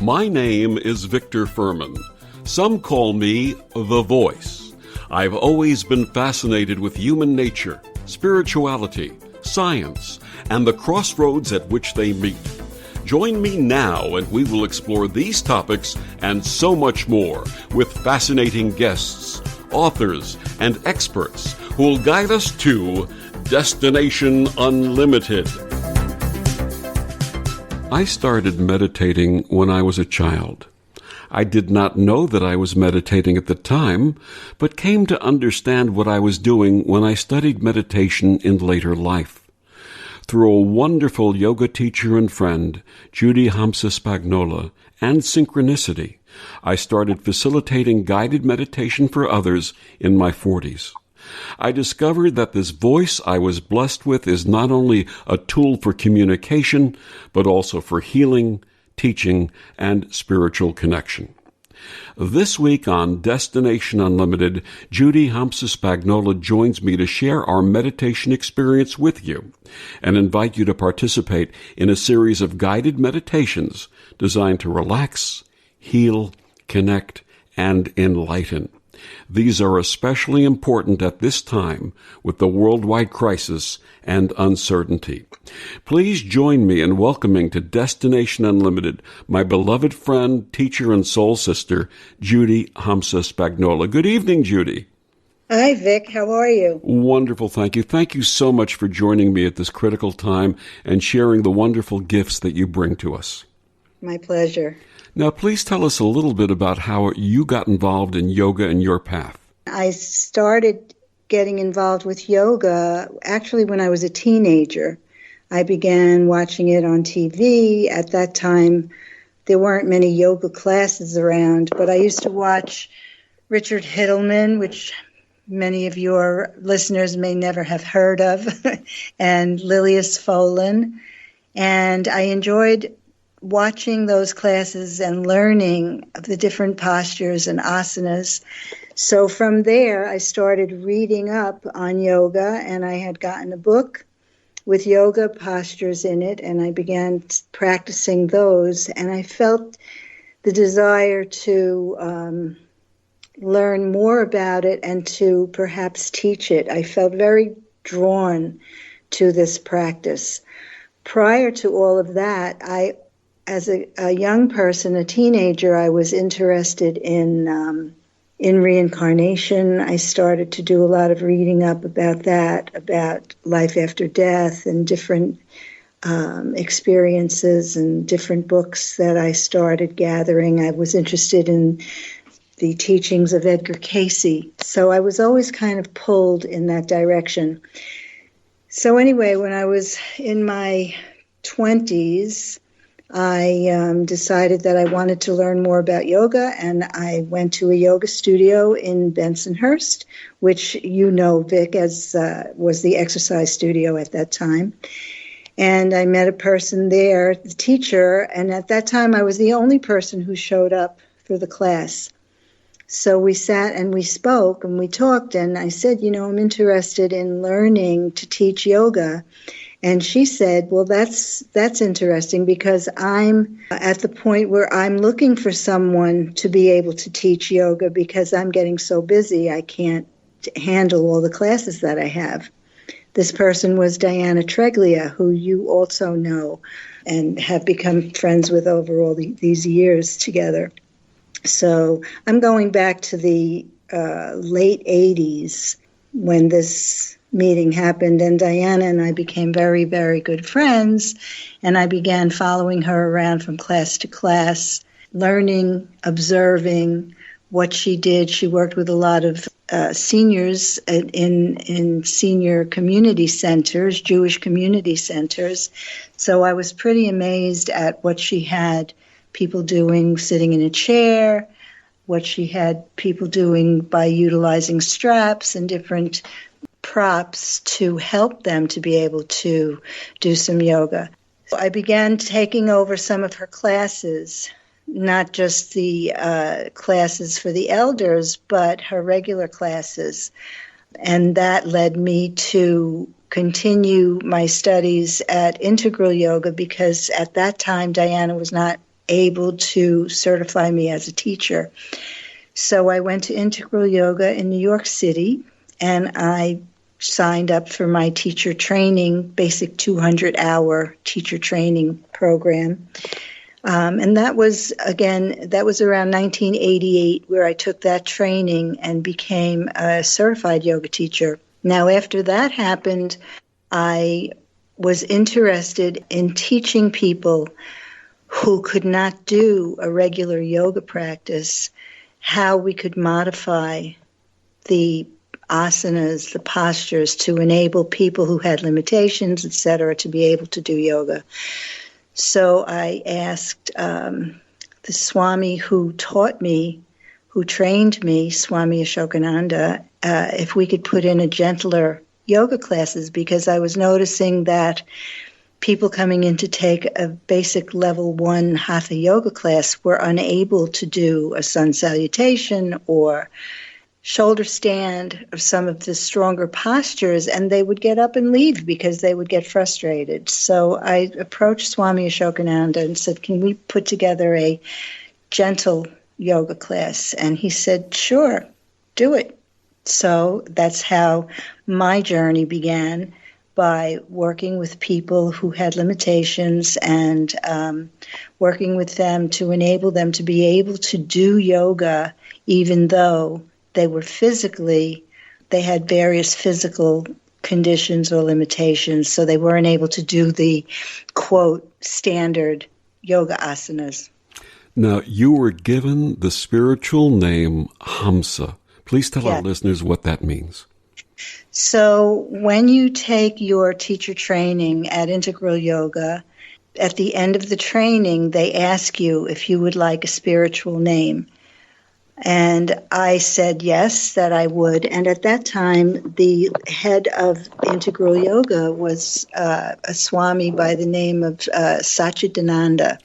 My name is Victor Fuhrman. Some call me the Voice. I've always been fascinated with human nature, spirituality, science, and the crossroads at which they meet. Join me now and we will explore these topics and so much more with fascinating guests, authors, and experts who will guide us to Destination Unlimited. I started meditating when I was a child. I did not know that I was meditating at the time, but came to understand what I was doing when I studied meditation in later life. Through a wonderful yoga teacher and friend, Judi Hamsa and synchronicity, I started facilitating guided meditation for others in my 40s. I discovered that this voice I was blessed with is not only a tool for communication, but also for healing, teaching, and spiritual connection. This week on Destination Unlimited, Judi Hamsa joins me to share our meditation experience with you and invite you to participate in a series of guided meditations designed to relax, heal, connect, and enlighten. These are especially important at this time with the worldwide crisis and uncertainty. Please join me in welcoming to Destination Unlimited my beloved friend, teacher, and soul sister, Judi Hamsa. Good evening, Judi. Hi, Vic. How are you? Wonderful, thank you. Thank you so much for joining me at this critical time and sharing the wonderful gifts that you bring to us. My pleasure. Now, please tell us a little bit about how you got involved in yoga and your path. I started getting involved with yoga actually when I was a teenager. I began watching it on TV. At that time, there weren't many yoga classes around, but I used to watch Richard Hittleman, which many of your listeners may never have heard of, and Lilias Folan. And I enjoyed watching those classes and learning of the different postures and asanas. So from there, I started reading up on yoga, and I had gotten a book with yoga postures in it, and I began practicing those, and I felt the desire to learn more about it and to perhaps teach it. I felt very drawn to this practice. Prior to all of that, as a young person, a teenager, I was interested in reincarnation. I started to do a lot of reading up about that, about life after death and different experiences and different books that I started gathering. I was interested in the teachings of Edgar Cayce. So I was always kind of pulled in that direction. So anyway, when I was in my 20s, I decided that I wanted to learn more about yoga, and I went to a yoga studio in Bensonhurst, which you know, Vic, as was the exercise studio at that time. And I met a person there, the teacher, and at that time I was the only person who showed up for the class. So we sat and we spoke and we talked, and I said, I'm interested in learning to teach yoga. And she said, well, that's interesting because I'm at the point where I'm looking for someone to be able to teach yoga because I'm getting so busy I can't handle all the classes that I have. This person was Diana Treglia, who you also know and have become friends with over all these years together. So I'm going back to the late 80s when this meeting happened, and Diana and I became very, very good friends, and I began following her around from class to class, learning, observing what she did. She worked with a lot of seniors in senior community centers, Jewish community centers, so I was pretty amazed at what she had people doing sitting in a chair, what she had people doing by utilizing straps and different props to help them to be able to do some yoga. I began taking over some of her classes, not just the classes for the elders, but her regular classes. And that led me to continue my studies at Integral Yoga because at that time Diana was not able to certify me as a teacher. So I went to Integral Yoga in New York City, and I signed up for my teacher training, basic 200-hour teacher training program. And that was around 1988 where I took that training and became a certified yoga teacher. Now, after that happened, I was interested in teaching people who could not do a regular yoga practice how we could modify the asanas, the postures, to enable people who had limitations, etc., to be able to do yoga. So I asked the Swami who taught me, who trained me, Swami Ashokananda, if we could put in a gentler yoga classes, because I was noticing that people coming in to take a basic level 1 hatha yoga class were unable to do a sun salutation or shoulder stand or some of the stronger postures, and they would get up and leave because they would get frustrated. So I approached Swami Ashokananda and said, can we put together a gentle yoga class? And he said, sure, do it. So that's how my journey began, by working with people who had limitations and working with them to enable them to be able to do yoga even though they had various physical conditions or limitations, so they weren't able to do the, quote, standard yoga asanas. Now, you were given the spiritual name Hamsa. Please tell our listeners what that means. So when you take your teacher training at Integral Yoga, at the end of the training, they ask you if you would like a spiritual name. And I said yes, that I would. And at that time, the head of Integral Yoga was a Swami by the name of Satchidananda,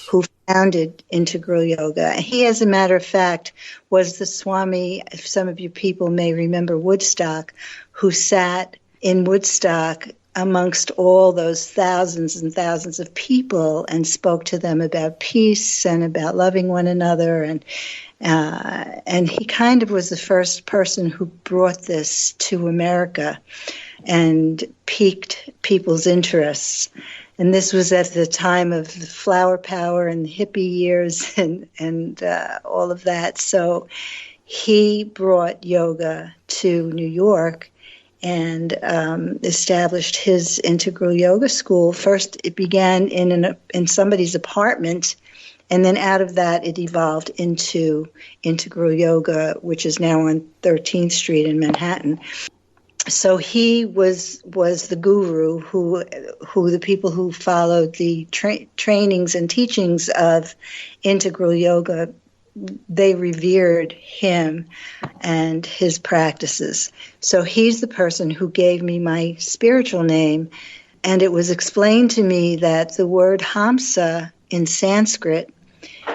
who founded Integral Yoga. He, as a matter of fact, was the Swami, if some of you people may remember Woodstock, who sat in Woodstock amongst all those thousands and thousands of people and spoke to them about peace and about loving one another. And he kind of was the first person who brought this to America and piqued people's interests. And this was at the time of the flower power and the hippie years and all of that. So he brought yoga to New York and established his Integral Yoga School. First, it began in somebody's apartment, and then out of that, it evolved into Integral Yoga, which is now on 13th Street in Manhattan. So he was the guru who the people who followed the trainings and teachings of Integral Yoga, they revered him and his practices. So he's the person who gave me my spiritual name, and it was explained to me that the word Hamsa in Sanskrit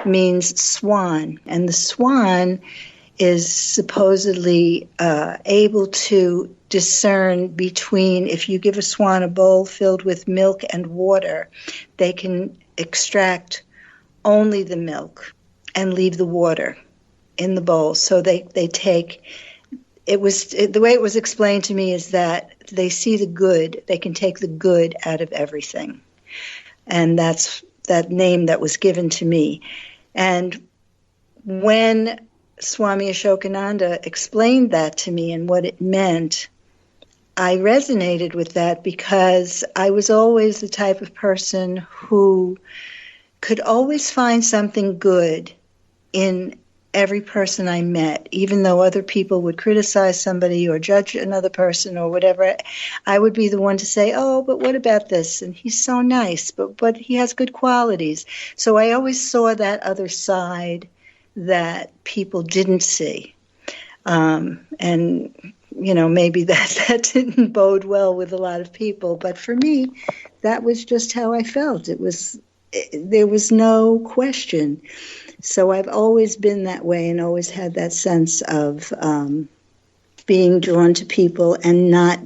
means swan, and the swan is supposedly able to discern between, if you give a swan a bowl filled with milk and water, they can extract only the milk and leave the water in the bowl. So they take, the way it was explained to me is that they see the good, they can take the good out of everything. And that's that name that was given to me. And when Swami Ashokananda explained that to me and what it meant, I resonated with that because I was always the type of person who could always find something good in every person I met, even though other people would criticize somebody or judge another person or whatever. I would be the one to say, oh, but what about this? And he's so nice, but he has good qualities. So I always saw that other side that people didn't see. And, you know, maybe that didn't bode well with a lot of people. But for me, that was just how I felt. There was no question. So I've always been that way and always had that sense of being drawn to people and not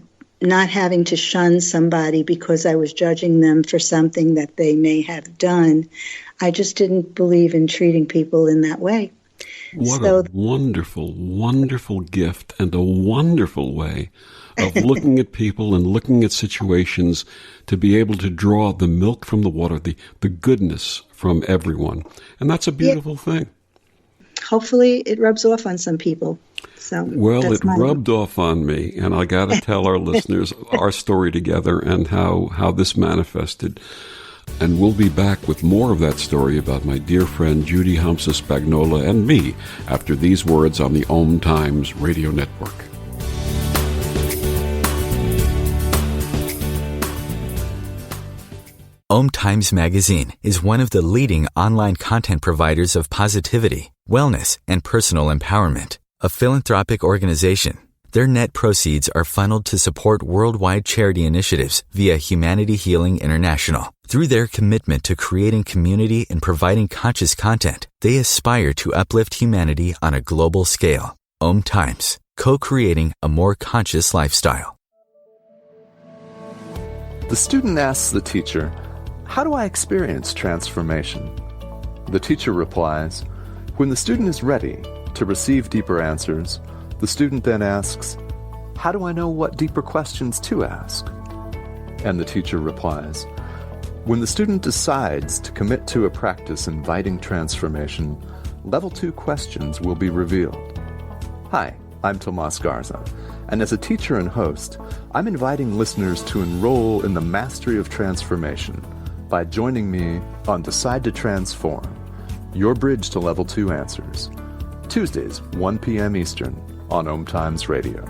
not having to shun somebody because I was judging them for something that they may have done. I just didn't believe in treating people in that way. What a wonderful, wonderful gift and a wonderful way of looking at people and looking at situations to be able to draw the milk from the water, the goodness from everyone. And that's a beautiful thing. Hopefully it rubs off on some people. So well, it rubbed off on me, and I got to tell our listeners our story together and how this manifested. And we'll be back with more of that story about my dear friend Judi Hamsa Spagnola and me after these words on the OMTimes radio network. OMTimes Magazine is one of the leading online content providers of positivity, wellness, and personal empowerment. A philanthropic organization, their net proceeds are funneled to support worldwide charity initiatives via Humanity Healing International. Through their commitment to creating community and providing conscious content, they aspire to uplift humanity on a global scale. OMTimes, co-creating a more conscious lifestyle. The student asks the teacher, "How do I experience transformation?" The teacher replies, "When the student is ready to receive deeper answers, the student then asks, 'How do I know what deeper questions to ask?' And the teacher replies, 'When the student decides to commit to a practice inviting transformation, level 2 questions will be revealed.'" Hi, I'm Tomas Garza, and as a teacher and host, I'm inviting listeners to enroll in the mastery of transformation by joining me on Decide to Transform, your bridge to level 2 answers. Tuesdays, 1 p.m. Eastern, on OMTimes Radio.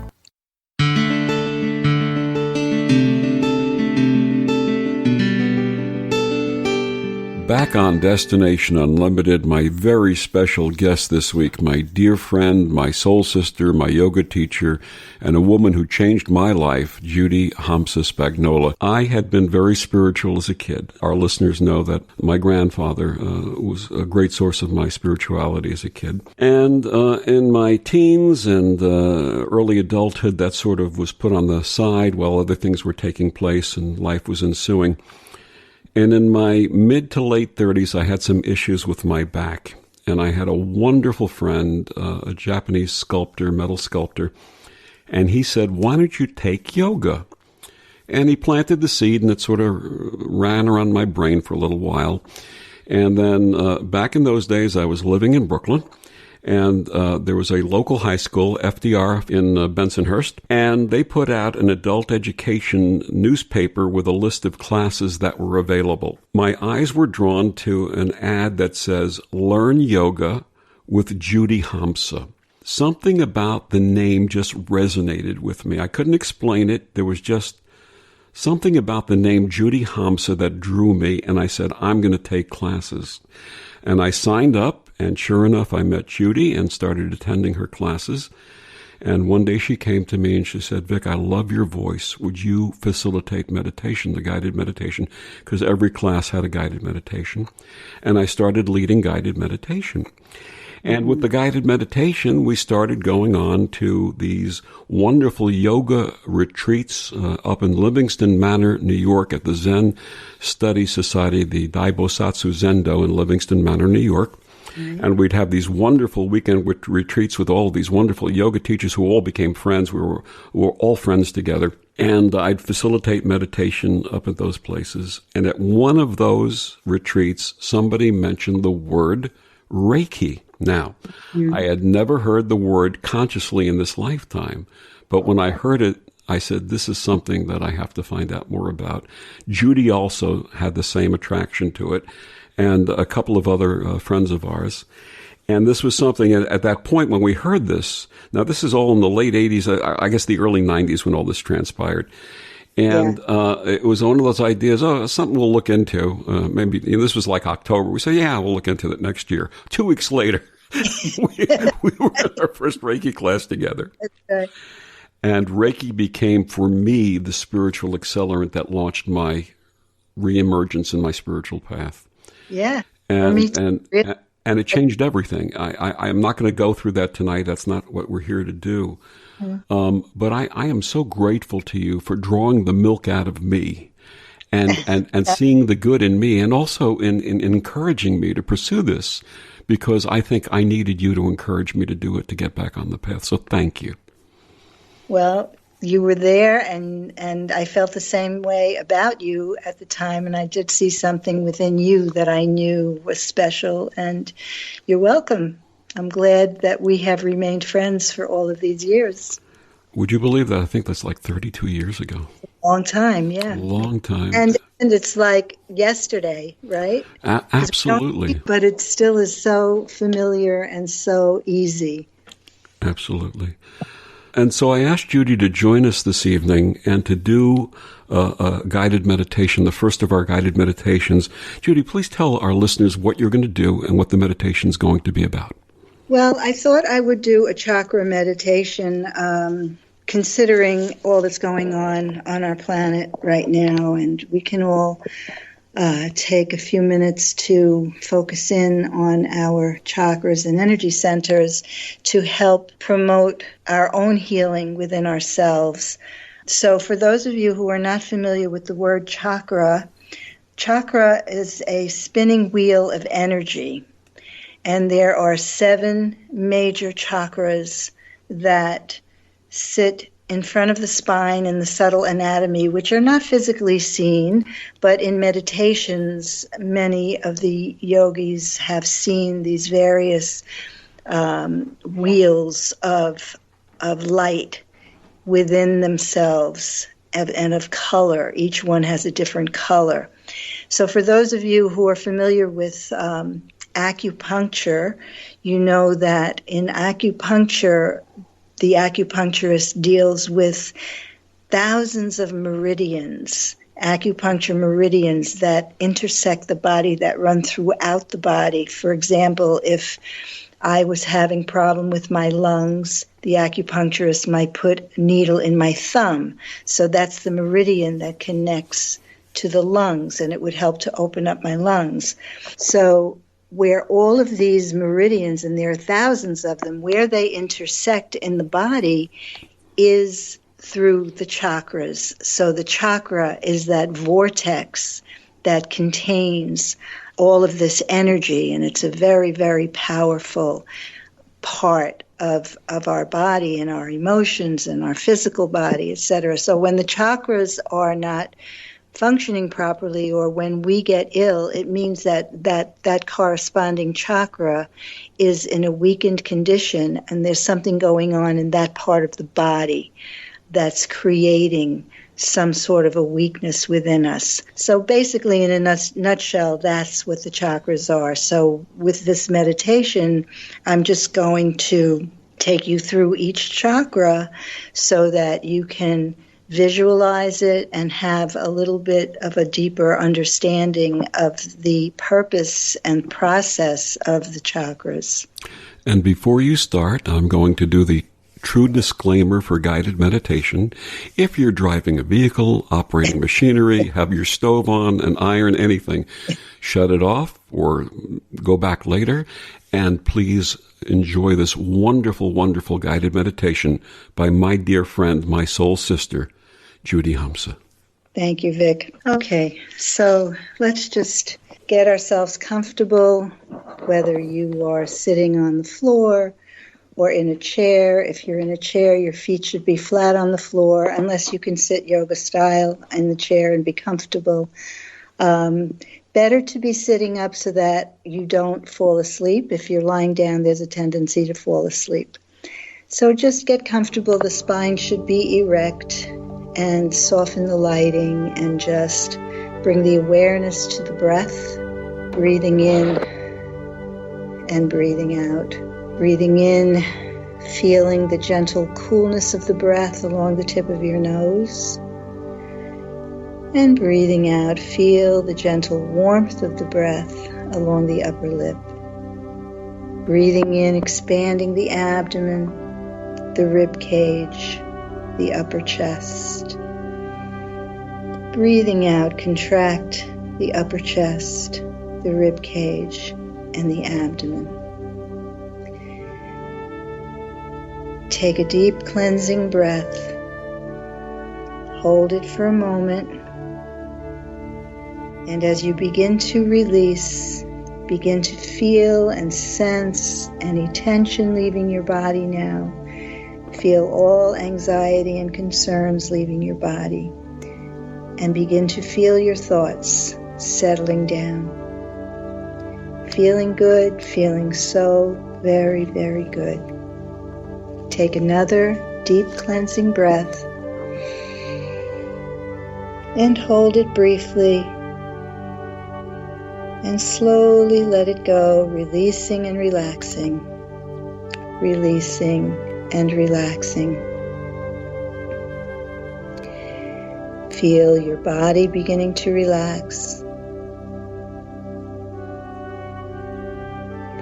Back on Destination Unlimited, my very special guest this week, my dear friend, my soul sister, my yoga teacher, and a woman who changed my life, Judi Hamsa Spagnola. I had been very spiritual as a kid. Our listeners know that my grandfather was a great source of my spirituality as a kid. And in my teens and early adulthood, that sort of was put on the side while other things were taking place and life was ensuing. And in my mid to late 30s, I had some issues with my back. And I had a wonderful friend, a Japanese sculptor, metal sculptor, and he said, "Why don't you take yoga?" And he planted the seed, and it sort of ran around my brain for a little while. And then back in those days, I was living in Brooklyn. And there was a local high school, FDR, in Bensonhurst, and they put out an adult education newspaper with a list of classes that were available. My eyes were drawn to an ad that says, "Learn Yoga with Judi Hamsa." Something about the name just resonated with me. I couldn't explain it. There was just something about the name Judi Hamsa that drew me, and I said, I'm going to take classes. And I signed up. And sure enough, I met Judi and started attending her classes. And one day she came to me and she said, "Vic, I love your voice. Would you facilitate meditation, the guided meditation?" Because every class had a guided meditation. And I started leading guided meditation. And with the guided meditation, we started going on to these wonderful yoga retreats up in Livingston Manor, New York, at the Zen Study Society, the Daibosatsu Zendo in Livingston Manor, New York. And we'd have these wonderful weekend retreats with all these wonderful yoga teachers who all became friends. We were all friends together. And I'd facilitate meditation up at those places. And at one of those retreats, somebody mentioned the word Reiki. Now, I had never heard the word consciously in this lifetime. But when I heard it, I said, this is something that I have to find out more about. Judi also had the same attraction to it, and a couple of other friends of ours. And this was something at that point when we heard this. Now, this is all in the late 80s, I guess the early 90s when all this transpired. And it was one of those ideas, something we'll look into. Maybe this was like October. We say, yeah, we'll look into it next year. 2 weeks later, we were in our first Reiki class together. Okay. And Reiki became, for me, the spiritual accelerant that launched my reemergence in my spiritual path. Yeah. And And it changed everything. I'm not going to go through that tonight. That's not what we're here to do. But I am so grateful to you for drawing the milk out of me and seeing the good in me, and also in encouraging me to pursue this, because I think I needed you to encourage me to do it, to get back on the path. So thank you. Well, you were there, and I felt the same way about you at the time, and I did see something within you that I knew was special, and you're welcome. I'm glad that we have remained friends for all of these years. Would you believe that? I think that's like 32 years ago. Long time, yeah. Long time. And it's like yesterday, right? Absolutely. But it still is so familiar and so easy. Absolutely. And so I asked Judi to join us this evening and to do a guided meditation, the first of our guided meditations. Judi, please tell our listeners what you're going to do and what the meditation is going to be about. Well, I thought I would do a chakra meditation, considering all that's going on our planet right now, and we can all take a few minutes to focus in on our chakras and energy centers to help promote our own healing within ourselves. So for those of you who are not familiar with the word chakra, chakra is a spinning wheel of energy. And there are 7 major chakras that sit in front of the spine in the subtle anatomy, which are not physically seen, but in meditations, many of the yogis have seen these various wheels of light within themselves and of color. Each one has a different color. So for those of you who are familiar with acupuncture, you know that in acupuncture, the acupuncturist deals with thousands of meridians, acupuncture meridians that intersect the body, that run throughout the body. For example, if I was having a problem with my lungs, the acupuncturist might put a needle in my thumb. So that's the meridian that connects to the lungs, and it would help to open up my lungs. So where all of these meridians, and there are thousands of them, where they intersect in the body is through the chakras. So the chakra is that vortex that contains all of this energy, and it's a very, very powerful part of our body and our emotions and our physical body, etc. So when the chakras are not functioning properly, or when we get ill, it means that corresponding chakra is in a weakened condition, and there's something going on in that part of the body that's creating some sort of a weakness within us. So basically, in a nutshell, that's what the chakras are. So with this meditation, I'm just going to take you through each chakra so that you can visualize it and have a little bit of a deeper understanding of the purpose and process of the chakras. And before you start, I'm going to do the true disclaimer for guided meditation. If you're driving a vehicle, operating machinery, have your stove on, an iron, anything, shut it off or go back later, and please enjoy this wonderful, wonderful guided meditation by my dear friend, my soul sister, Judi Hamsa. Thank you, Vic. Okay, so let's just get ourselves comfortable, whether you are sitting on the floor or in a chair. If you're in a chair, your feet should be flat on the floor, unless you can sit yoga style in the chair and be comfortable. Better to be sitting up so that you don't fall asleep. If you're lying down, there's a tendency to fall asleep. So just get comfortable. The spine should be erect, and soften the lighting, and just bring the awareness to the breath, breathing in and breathing out. Breathing in, feeling the gentle coolness of the breath along the tip of your nose. And breathing out, feel the gentle warmth of the breath along the upper lip. Breathing in, expanding the abdomen, the rib cage, the upper chest. Breathing out, contract the upper chest, the rib cage, and the abdomen. Take a deep cleansing breath. Hold it for a moment. And as you begin to release, begin to feel and sense any tension leaving your body now. Feel all anxiety and concerns leaving your body. And begin to feel your thoughts settling down. Feeling good, feeling so very, very good. Take another deep cleansing breath and hold it briefly and slowly let it go, releasing and relaxing, releasing and relaxing. Feel your body beginning to relax.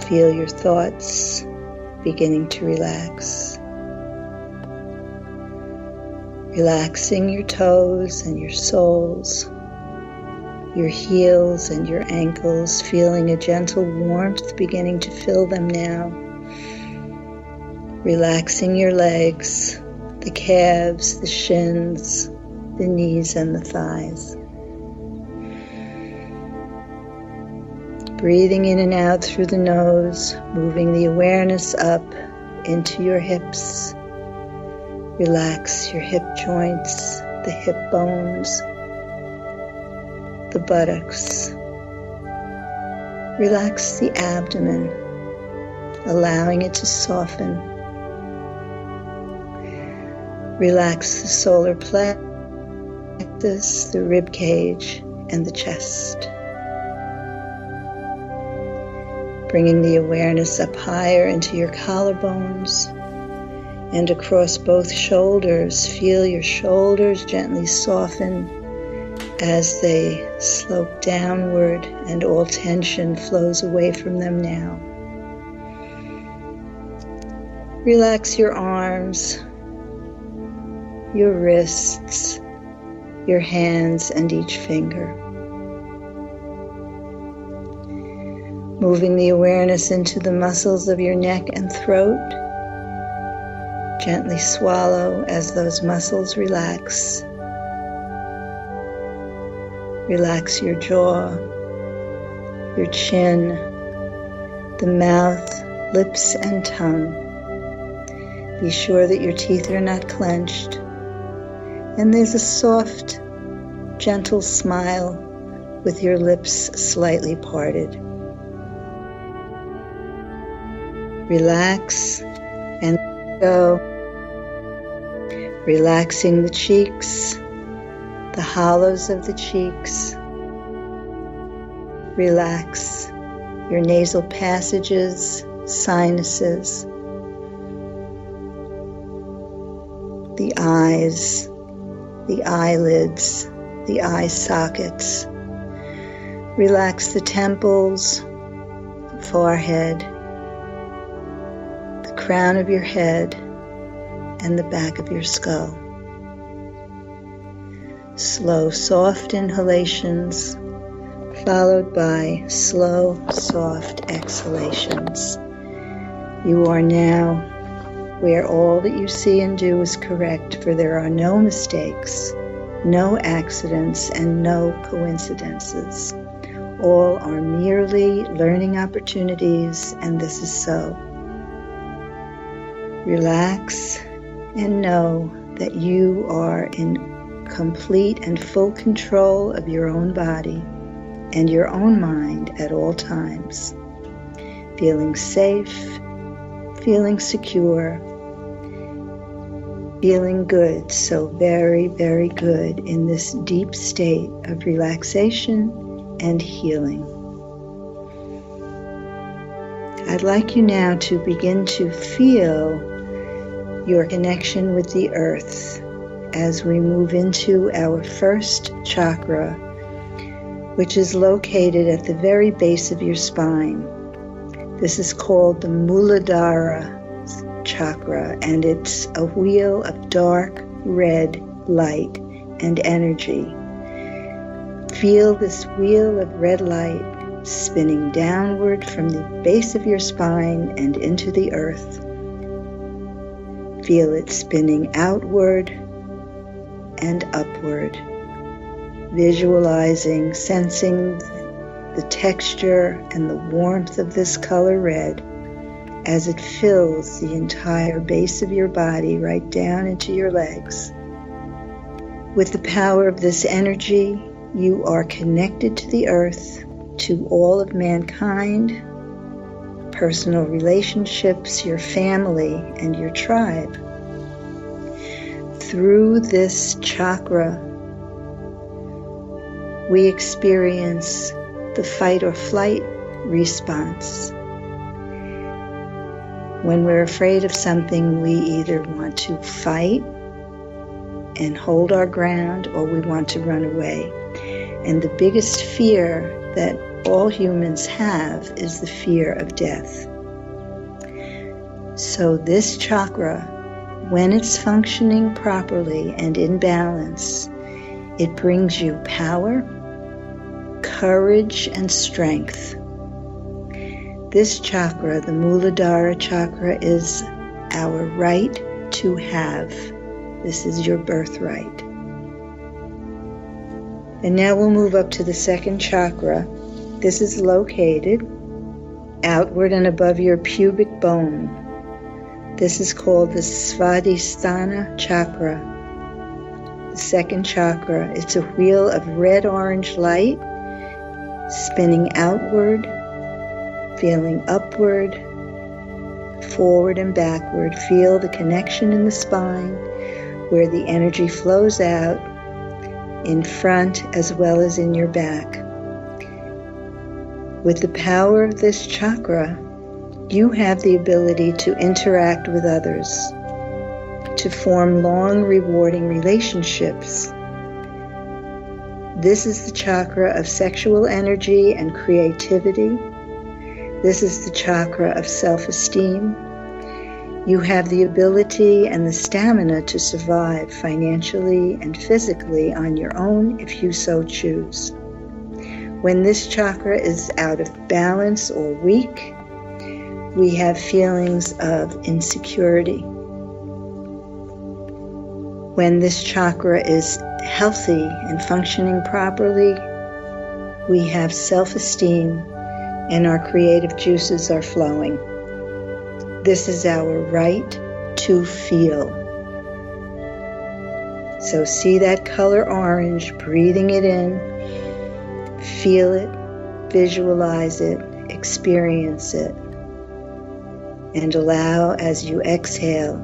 Feel your thoughts beginning to relax. Relaxing your toes and your soles, your heels and your ankles, feeling a gentle warmth beginning to fill them now. Relaxing your legs, the calves, the shins, the knees and the thighs. Breathing in and out through the nose, moving the awareness up into your hips. Relax your hip joints, the hip bones, the buttocks. Relax the abdomen, allowing it to soften. Relax the solar plexus, the rib cage, and the chest. Bringing the awareness up higher into your collarbones and across both shoulders. Feel your shoulders gently soften as they slope downward and all tension flows away from them now. Relax your arms, your wrists, your hands and each finger. Moving the awareness into the muscles of your neck and throat. Gently swallow as those muscles relax. Relax your jaw, your chin, the mouth, lips, and tongue. Be sure that your teeth are not clenched. And there's a soft, gentle smile with your lips slightly parted. Relax and go. Relaxing the cheeks, the hollows of the cheeks. Relax your nasal passages, sinuses, the eyes, the eyelids, the eye sockets. Relax the temples, forehead, the crown of your head, and the back of your skull. Slow, soft inhalations, followed by slow, soft exhalations. You are now where all that you see and do is correct, for there are no mistakes, no accidents, and no coincidences. All are merely learning opportunities, and this is so. Relax and know that you are in complete and full control of your own body and your own mind at all times. Feeling safe, feeling secure, feeling good, so very, very good in this deep state of relaxation and healing. I'd like you now to begin to feel your connection with the earth as we move into our first chakra, which is located at the very base of your spine. This is called the Muladhara chakra, and it's a wheel of dark red light and energy. Feel this wheel of red light spinning downward from the base of your spine and into the earth. Feel it spinning outward and upward, visualizing, sensing the texture and the warmth of this color red as it fills the entire base of your body right down into your legs. With the power of this energy, you are connected to the earth, to all of mankind, personal relationships, your family, and your tribe. Through this chakra, we experience the fight or flight response. When we're afraid of something, we either want to fight and hold our ground, or we want to run away. And the biggest fear that all humans have is the fear of death. So this chakra, when it's functioning properly and in balance, it brings you power, courage, and strength. This chakra, the Muladhara chakra, is our right to have. This is your birthright. And now we'll move up to the second chakra. This is located outward and above your pubic bone. This is called the Svadhisthana chakra. The second chakra, it's a wheel of red-orange light spinning outward, feeling upward, forward and backward. Feel the connection in the spine where the energy flows out in front as well as in your back. With the power of this chakra, you have the ability to interact with others, to form long, rewarding relationships. This is the chakra of sexual energy and creativity. This is the chakra of self-esteem. You have the ability and the stamina to survive financially and physically on your own if you so choose. When this chakra is out of balance or weak, we have feelings of insecurity. When this chakra is healthy and functioning properly, we have self-esteem and our creative juices are flowing. This is our right to feel. So see that color orange, breathing it in, feel it, visualize it, experience it, and allow as you exhale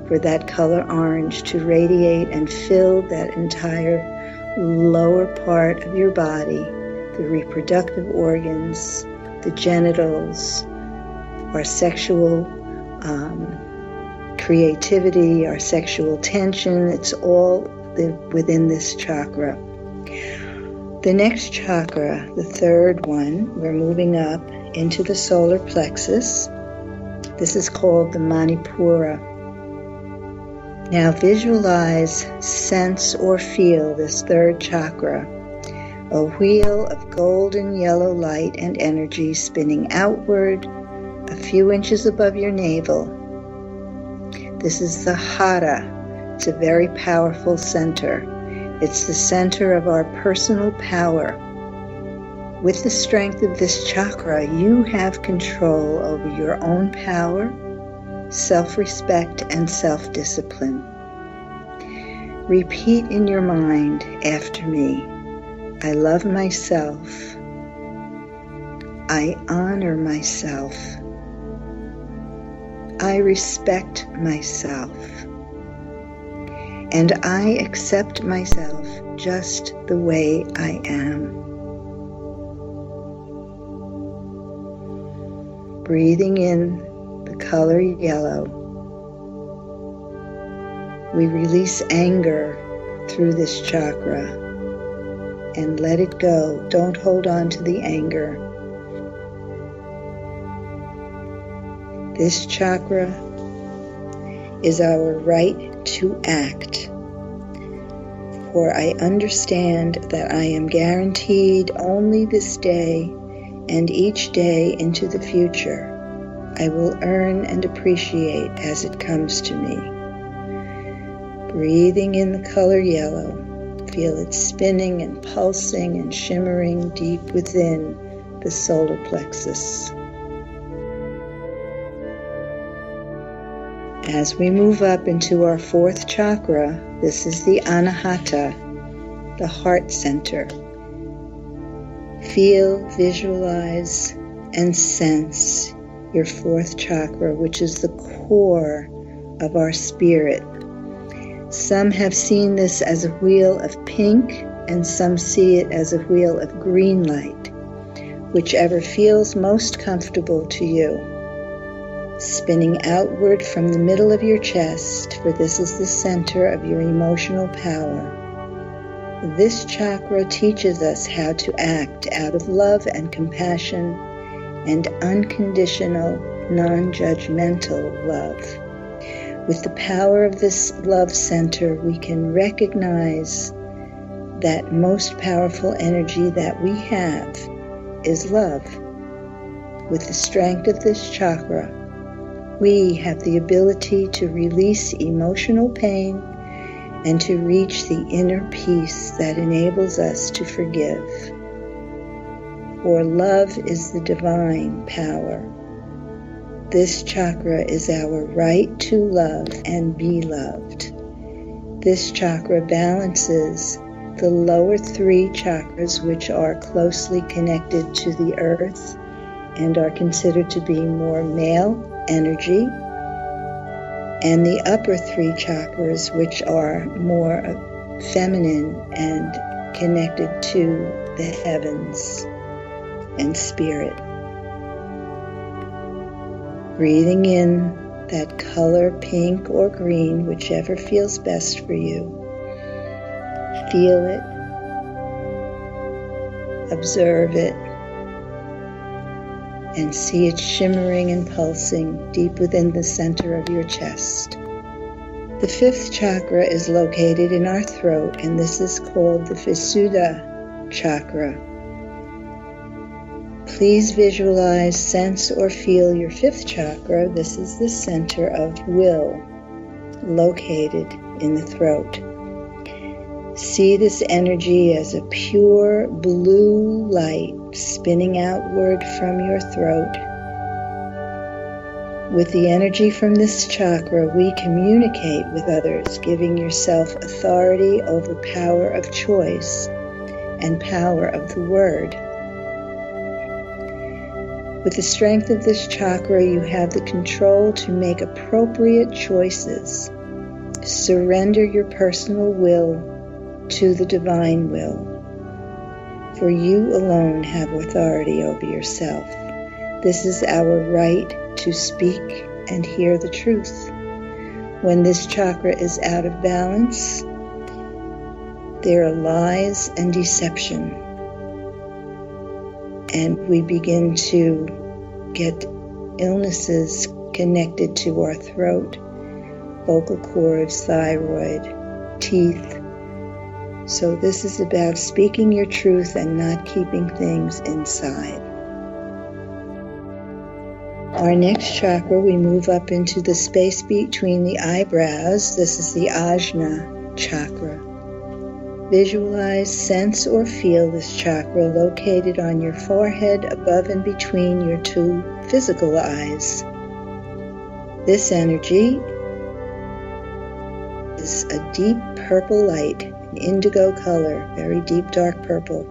for that color orange to radiate and fill that entire lower part of your body, the reproductive organs, the genitals, our sexual creativity, our sexual tension. It's all within this chakra. The next chakra, the third one, we're moving up into the solar plexus. This is called the Manipura. Now visualize, sense, or feel this third chakra, a wheel of golden yellow light and energy spinning outward a few inches above your navel. This is the Hara. It's a very powerful center. It's the center of our personal power. With the strength of this chakra, you have control over your own power, self-respect, and self-discipline. Repeat in your mind after me. I love myself. I honor myself. I respect myself. And I accept myself just the way I am. Breathing in the color yellow, we release anger through this chakra and let it go. Don't hold on to the anger. This chakra is our right to act. For I understand that I am guaranteed only this day and each day into the future, I will earn and appreciate as it comes to me. Breathing in the color yellow, feel it spinning and pulsing and shimmering deep within the solar plexus. As we move up into our fourth chakra, this is the Anahata, the heart center. Feel, visualize, and sense your fourth chakra, which is the core of our spirit. Some have seen this as a wheel of pink, and some see it as a wheel of green light, whichever feels most comfortable to you. Spinning outward from the middle of your chest, for this is the center of your emotional power. This chakra teaches us how to act out of love and compassion and unconditional, non-judgmental love. With the power of this love center, we can recognize that most powerful energy that we have is love. With the strength of this chakra, we have the ability to release emotional pain and to reach the inner peace that enables us to forgive. For love is the divine power. This chakra is our right to love and be loved. This chakra balances the lower three chakras, which are closely connected to the earth and are considered to be more male energy, and the upper three chakras, which are more feminine and connected to the heavens and spirit. Breathing in that color, pink or green, whichever feels best for you. Feel it, observe it, and see it shimmering and pulsing deep within the center of your chest. The fifth chakra is located in our throat, and this is called the Visuddha chakra. Please visualize, sense, or feel your fifth chakra. This is the center of will, located in the throat. See this energy as a pure blue light spinning outward from your throat. With the energy from this chakra, we communicate with others, giving yourself authority over power of choice and power of the word. With the strength of this chakra, you have the control to make appropriate choices. Surrender your personal will to the divine will, for you alone have authority over yourself. This is our right to speak and hear the truth. When this chakra is out of balance, there are lies and deception, and we begin to get illnesses connected to our throat, vocal cords, thyroid, teeth. So this is about speaking your truth and not keeping things inside. Our next chakra, we move up into the space between the eyebrows. This is the Ajna chakra. Visualize, sense, or feel this chakra located on your forehead above and between your two physical eyes. This energy is a deep purple light, an indigo color, very deep dark purple,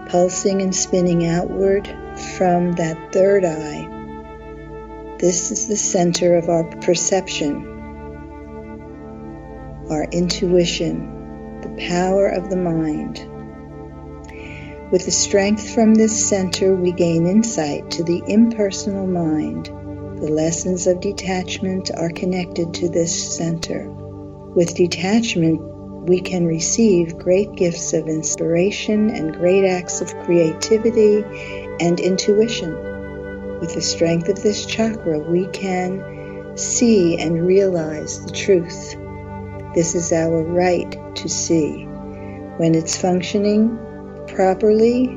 pulsing and spinning outward from that third eye. This is the center of our perception, our intuition, the power of the mind. With the strength from this center, we gain insight to the impersonal mind. The lessons of detachment are connected to this center. With detachment, we can receive great gifts of inspiration and great acts of creativity and intuition. With the strength of this chakra, we can see and realize the truth. This is our right to see. When it's functioning properly,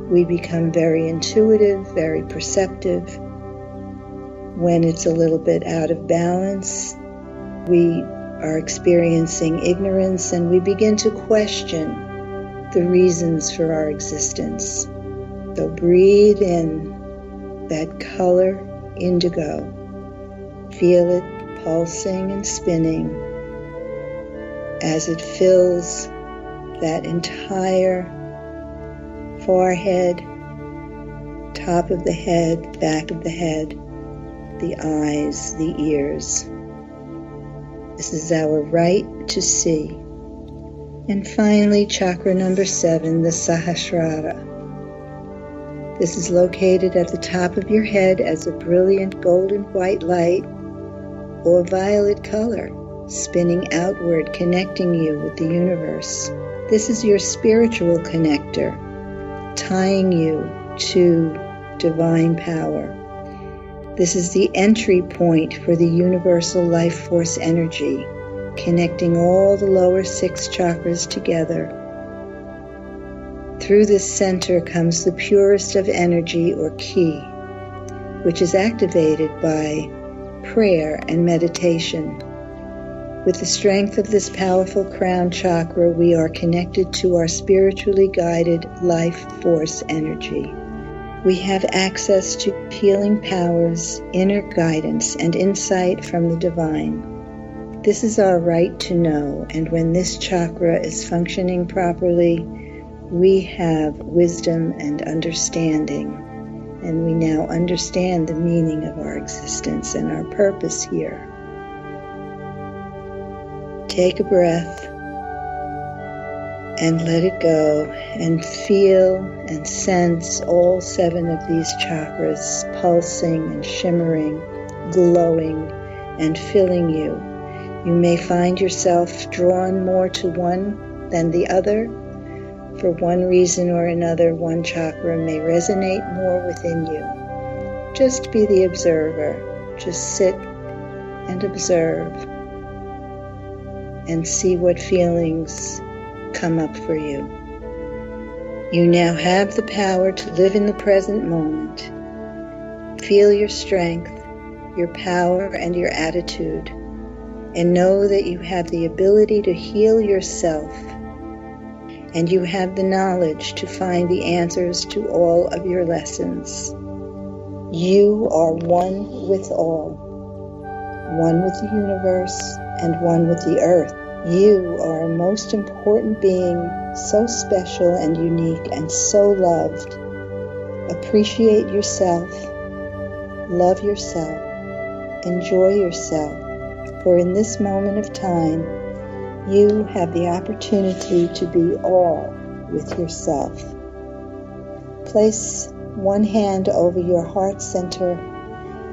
We become very intuitive, very perceptive. When it's a little bit out of balance, we are experiencing ignorance and we begin to question the reasons for our existence. So breathe in that color, indigo. Feel it pulsing and spinning as it fills that entire forehead, top of the head, back of the head, the eyes, the ears. This is our right to see. And finally, chakra number 7, the Sahasrara. This is located at the top of your head as a brilliant golden white light or violet color, spinning outward, connecting you with the universe. This is your spiritual connector, tying you to divine power. This is the entry point for the universal life force energy, connecting all the lower 6 chakras together. Through this center comes the purest of energy, or ki, which is activated by prayer and meditation. With the strength of this powerful crown chakra, we are connected to our spiritually guided life force energy. We have access to healing powers, inner guidance, and insight from the divine. This is our right to know, and when this chakra is functioning properly, we have wisdom and understanding, and we now understand the meaning of our existence and our purpose here. Take a breath and let it go, and feel and sense all 7 of these chakras pulsing and shimmering, glowing, and filling you. You may find yourself drawn more to one than the other. For one reason or another, one chakra may resonate more within you. Just be the observer. Just sit and observe and see what feelings come up for you. You now have the power to live in the present moment. Feel your strength, your power, and your attitude, and know that you have the ability to heal yourself, and you have the knowledge to find the answers to all of your lessons. You are one with all, one with the universe and one with the earth. You are a most important being, so special and unique and so loved. Appreciate yourself, love yourself, enjoy yourself, for in this moment of time, you have the opportunity to be all with yourself. Place one hand over your heart center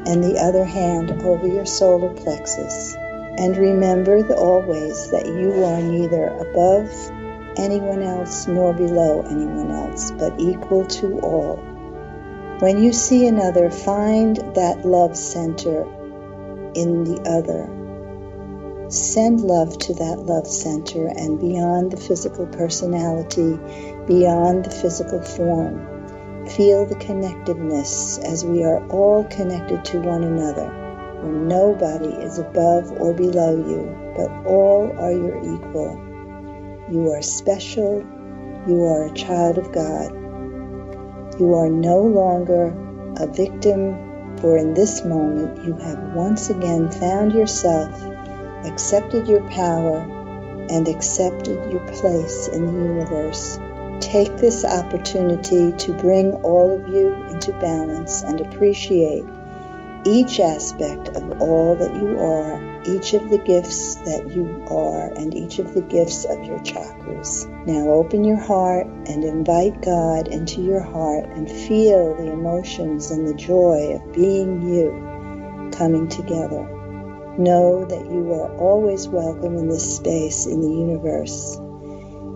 and the other hand over your solar plexus. And remember always that you are neither above anyone else nor below anyone else, but equal to all. When you see another, find that love center in the other. Send love to that love center and beyond the physical personality, beyond the physical form. Feel the connectedness as we are all connected to one another. Where nobody is above or below you, but all are your equal. You are special. You are a child of God. You are no longer a victim, for in this moment you have once again found yourself, accepted your power, and accepted your place in the universe. Take this opportunity to bring all of you into balance and appreciate each aspect of all that you are, each of the gifts that you are, and each of the gifts of your chakras. Now open your heart and invite God into your heart and feel the emotions and the joy of being you coming together. Know that you are always welcome in this space in the universe,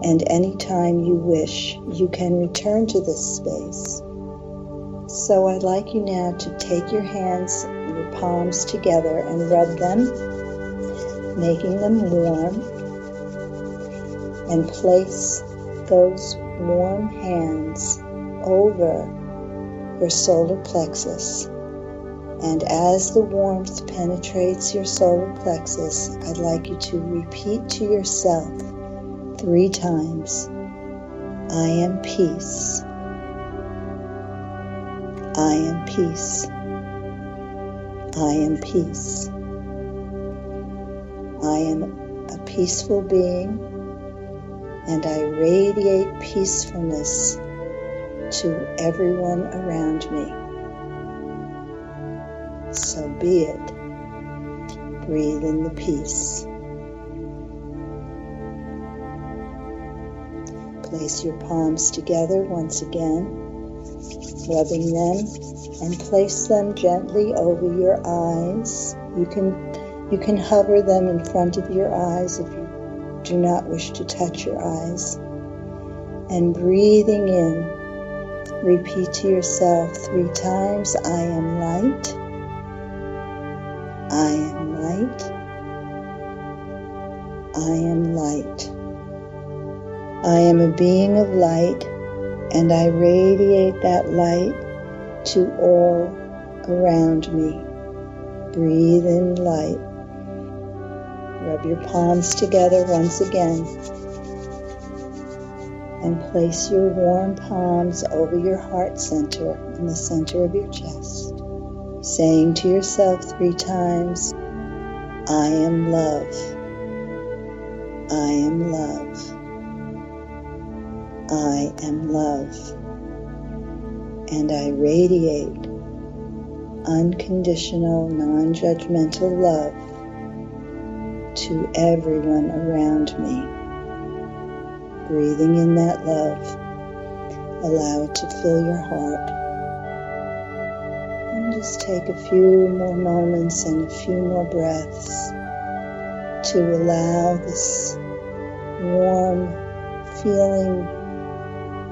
and anytime you wish, you can return to this space. So I'd like you now to take your hands and your palms together and rub them, making them warm, and place those warm hands over your solar plexus. And as the warmth penetrates your solar plexus, I'd like you to repeat to yourself 3 times, I am peace. I am peace. I am peace. I am a peaceful being, and I radiate peacefulness to everyone around me. So be it. Breathe in the peace. Place your palms together once again, rubbing them, and place them gently over your eyes. You can hover them in front of your eyes if you do not wish to touch your eyes. And breathing in, repeat to yourself 3 times, I am light. I am light. I am light. I am a being of light, and I radiate that light to all around me. Breathe in light. Rub your palms together once again, and place your warm palms over your heart center in the center of your chest, saying to yourself 3 times, I am love. I am love. I am love. And I radiate unconditional, non-judgmental love to everyone around me. Breathing in that love, allow it to fill your heart. And just take a few more moments and a few more breaths to allow this warm feeling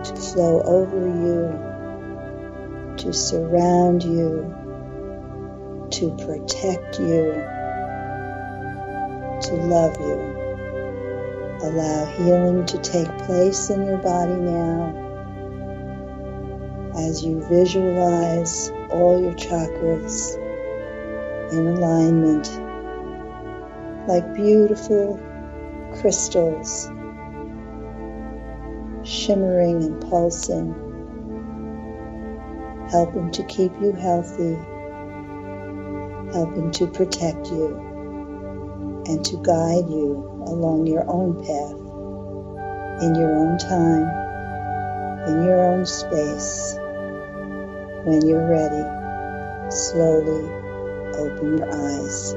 to flow over you, to surround you, to protect you, to love you. Allow healing to take place in your body now as you visualize all your chakras in alignment like beautiful crystals, shimmering and pulsing, helping to keep you healthy, helping to protect you, and to guide you along your own path, in your own time, in your own space. When you're ready, slowly open your eyes.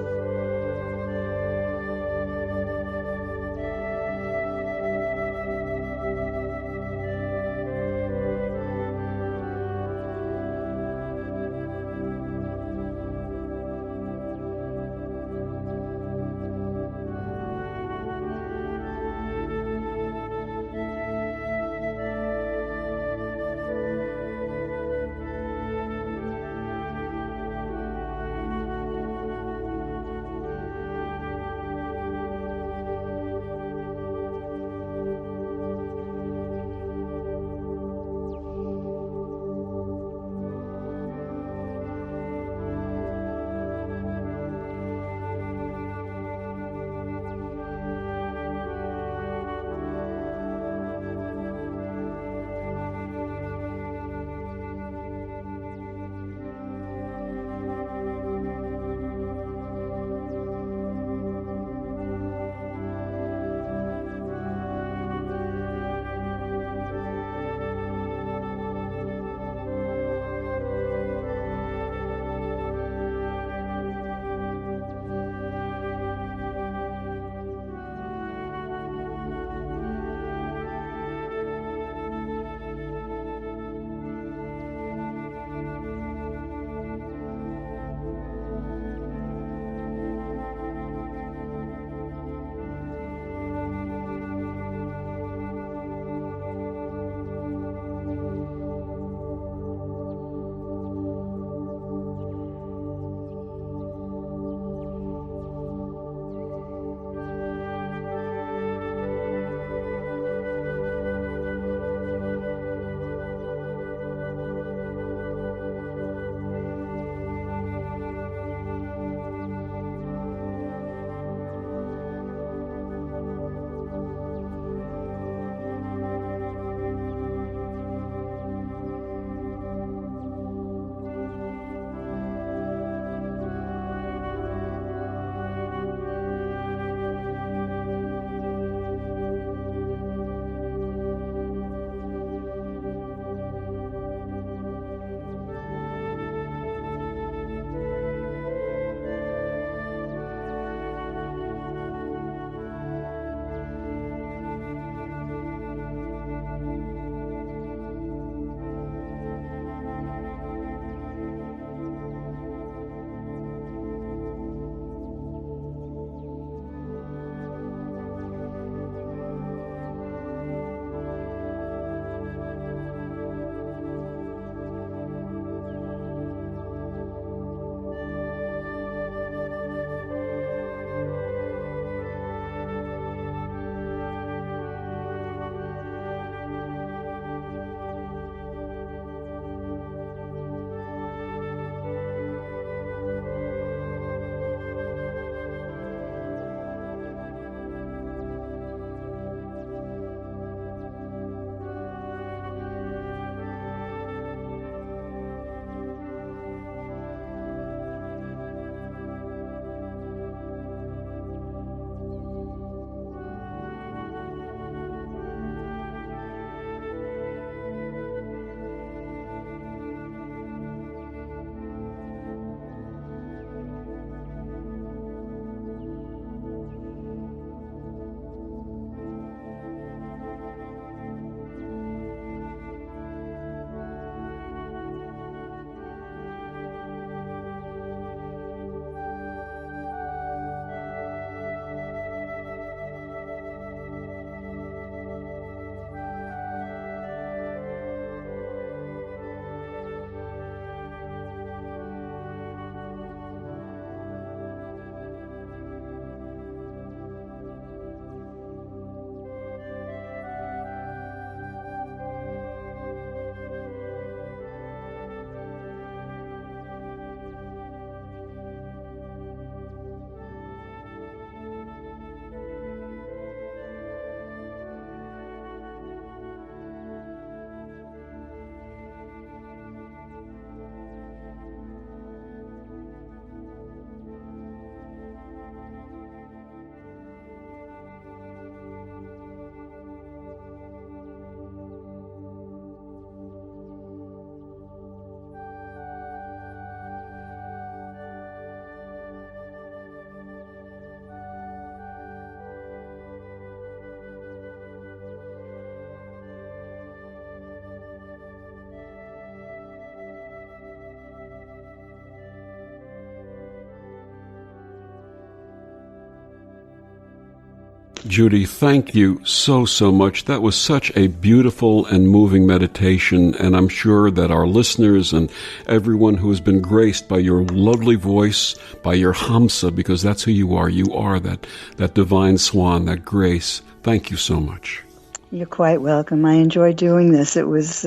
Judi, thank you so much. That was such a beautiful and moving meditation, and I'm sure that our listeners and everyone who has been graced by your lovely voice, by your Hamsa, because that's who you are. You are that divine swan, that grace. Thank you so much. You're quite welcome. I enjoyed doing this. It was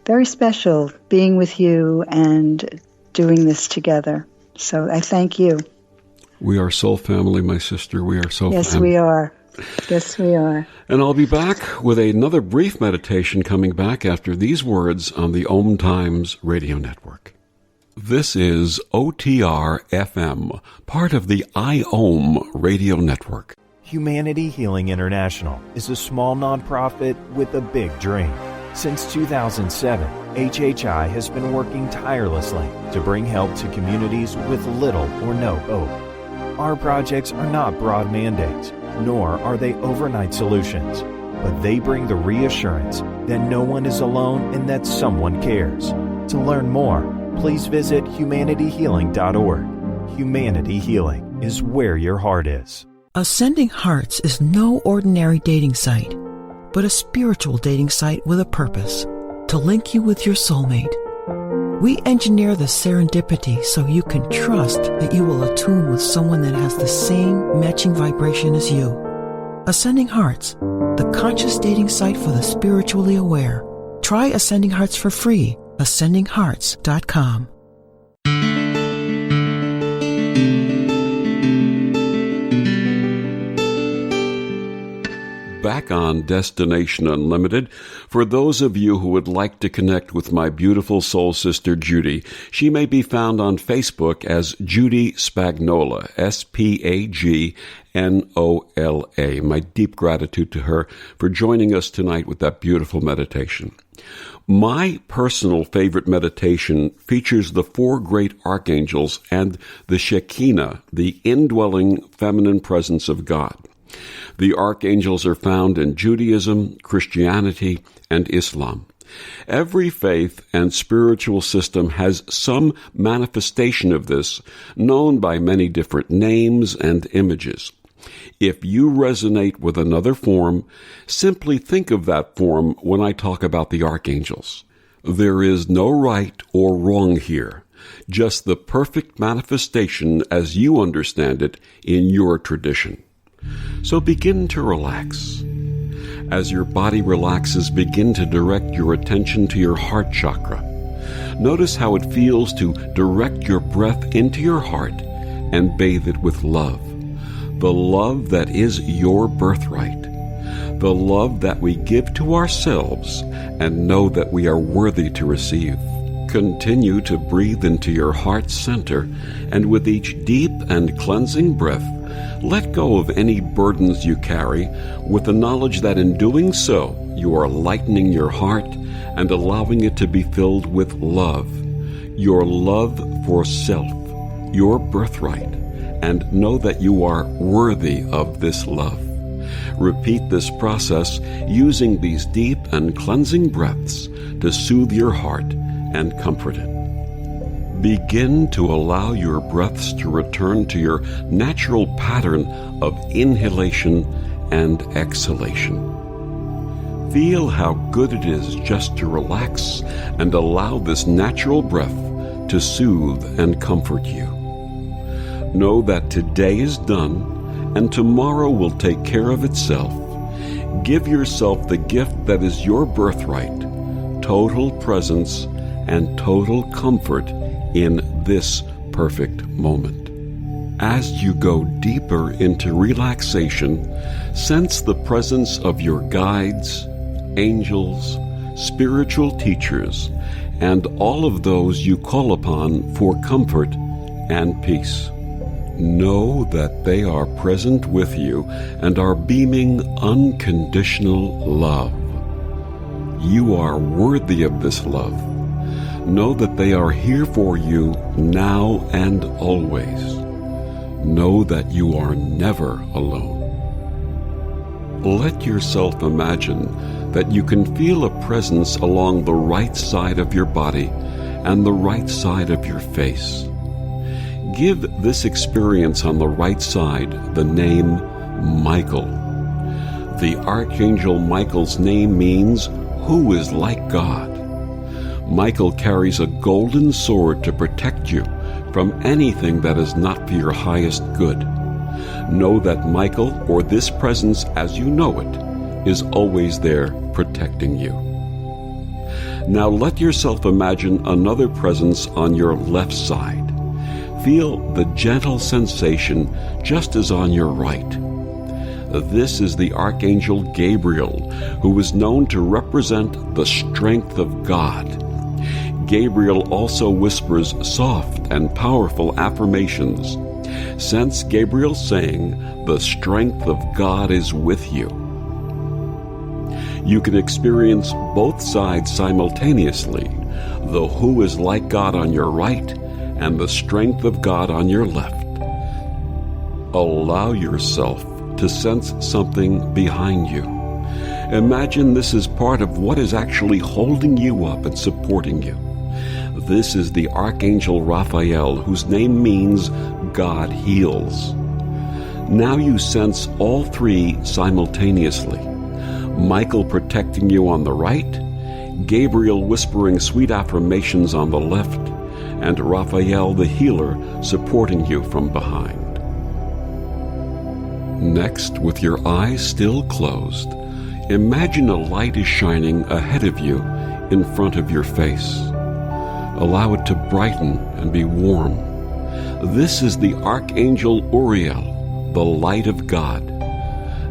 very special being with you and doing this together. So I thank you. We are soul family, my sister. We are soul family. Yes, we are. Yes, we are. And I'll be back with another brief meditation coming back after these words on the OMTimes radio network. This is OTR FM, part of the IOM radio network. Humanity Healing International is a small nonprofit with a big dream. Since 2007, HHI has been working tirelessly to bring help to communities with little or no hope. Our projects are not broad mandates, nor are they overnight solutions, but they bring the reassurance that no one is alone and that someone cares. To learn more, please visit humanityhealing.org. Humanity Healing is where your heart is. Ascending Hearts is no ordinary dating site, but a spiritual dating site with a purpose, to link you with your soulmate. We engineer the serendipity so you can trust that you will attune with someone that has the same matching vibration as you. Ascending Hearts, the conscious dating site for the spiritually aware. Try Ascending Hearts for free. ascendinghearts.com. Back on Destination Unlimited. For those of you who would like to connect with my beautiful soul sister Judi, she may be found on Facebook as Judi Spagnola, Spagnola. My deep gratitude to her for joining us tonight with that beautiful meditation. My personal favorite meditation features the 4 great archangels and the Shekinah, the indwelling feminine presence of God. The archangels are found in Judaism, Christianity, and Islam. Every faith and spiritual system has some manifestation of this, known by many different names and images. If you resonate with another form, simply think of that form when I talk about the archangels. There is no right or wrong here, just the perfect manifestation as you understand it in your tradition. So begin to relax. As your body relaxes, begin to direct your attention to your heart chakra. Notice how it feels to direct your breath into your heart and bathe it with love. The love that is your birthright. The love that we give to ourselves and know that we are worthy to receive. Continue to breathe into your heart center, and with each deep and cleansing breath, let go of any burdens you carry, with the knowledge that in doing so, you are lightening your heart and allowing it to be filled with love. Your love for self, your birthright, and know that you are worthy of this love. Repeat this process using these deep and cleansing breaths to soothe your heart and comfort it. Begin to allow your breaths to return to your natural pattern of inhalation and exhalation. Feel how good it is just to relax and allow this natural breath to soothe and comfort you. Know that today is done and tomorrow will take care of itself. Give yourself the gift that is your birthright, total presence and total comfort in this perfect moment. As you go deeper into relaxation, sense the presence of your guides, angels, spiritual teachers, and all of those you call upon for comfort and peace. Know that they are present with you and are beaming unconditional love. You are worthy of this love. Know that they are here for you now and always. Know that you are never alone. Let yourself imagine that you can feel a presence along the right side of your body and the right side of your face. Give this experience on the right side the name Michael. The Archangel Michael's name means, "Who is like God?" Michael carries a golden sword to protect you from anything that is not for your highest good. Know that Michael, or this presence as you know it, is always there protecting you. Now let yourself imagine another presence on your left side. Feel the gentle sensation just as on your right. This is the Archangel Gabriel, who is known to represent the strength of God. Gabriel also whispers soft and powerful affirmations. Sense Gabriel saying, "The strength of God is with you." You can experience both sides simultaneously, the "Who is like God" on your right and the strength of God on your left. Allow yourself to sense something behind you. Imagine this is part of what is actually holding you up and supporting you. This is the Archangel Raphael, whose name means God heals. Now you sense all three simultaneously. Michael protecting you on the right, Gabriel whispering sweet affirmations on the left, and Raphael the healer supporting you from behind. Next, with your eyes still closed, imagine a light is shining ahead of you in front of your face. Allow it to brighten and be warm. This is the Archangel Uriel, the light of God.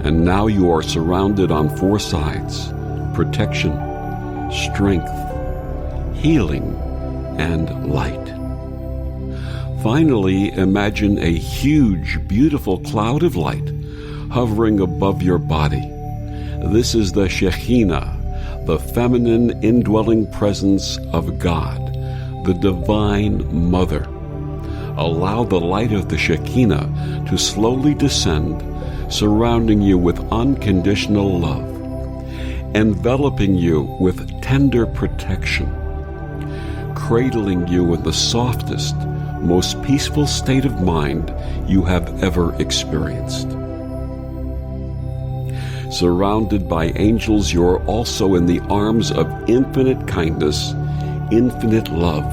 And now you are surrounded on four sides: protection, strength, healing, and light. Finally, imagine a huge, beautiful cloud of light hovering above your body. This is the Shekinah, the feminine indwelling presence of God, the Divine Mother. Allow the light of the Shekinah to slowly descend, surrounding you with unconditional love, enveloping you with tender protection, cradling you in the softest, most peaceful state of mind you have ever experienced. Surrounded by angels, you are also in the arms of infinite kindness, infinite love,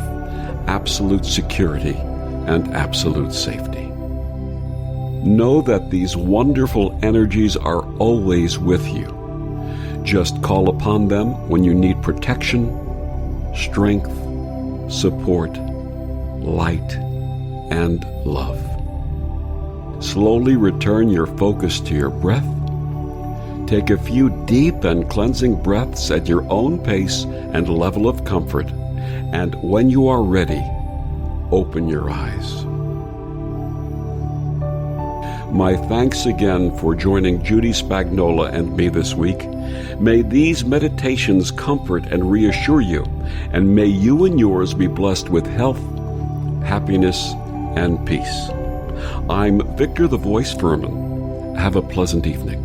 absolute security, and absolute safety. Know that these wonderful energies are always with you. Just call upon them when you need protection, strength, support, light, and love. Slowly return your focus to your breath. Take a few deep and cleansing breaths at your own pace and level of comfort, and when you are ready, open your eyes. My thanks again for joining Judi Spagnola and me this week. May these meditations comfort and reassure you, and may you and yours be blessed with health, happiness, and peace. I'm Victor the Voice Fuhrman. Have a pleasant evening.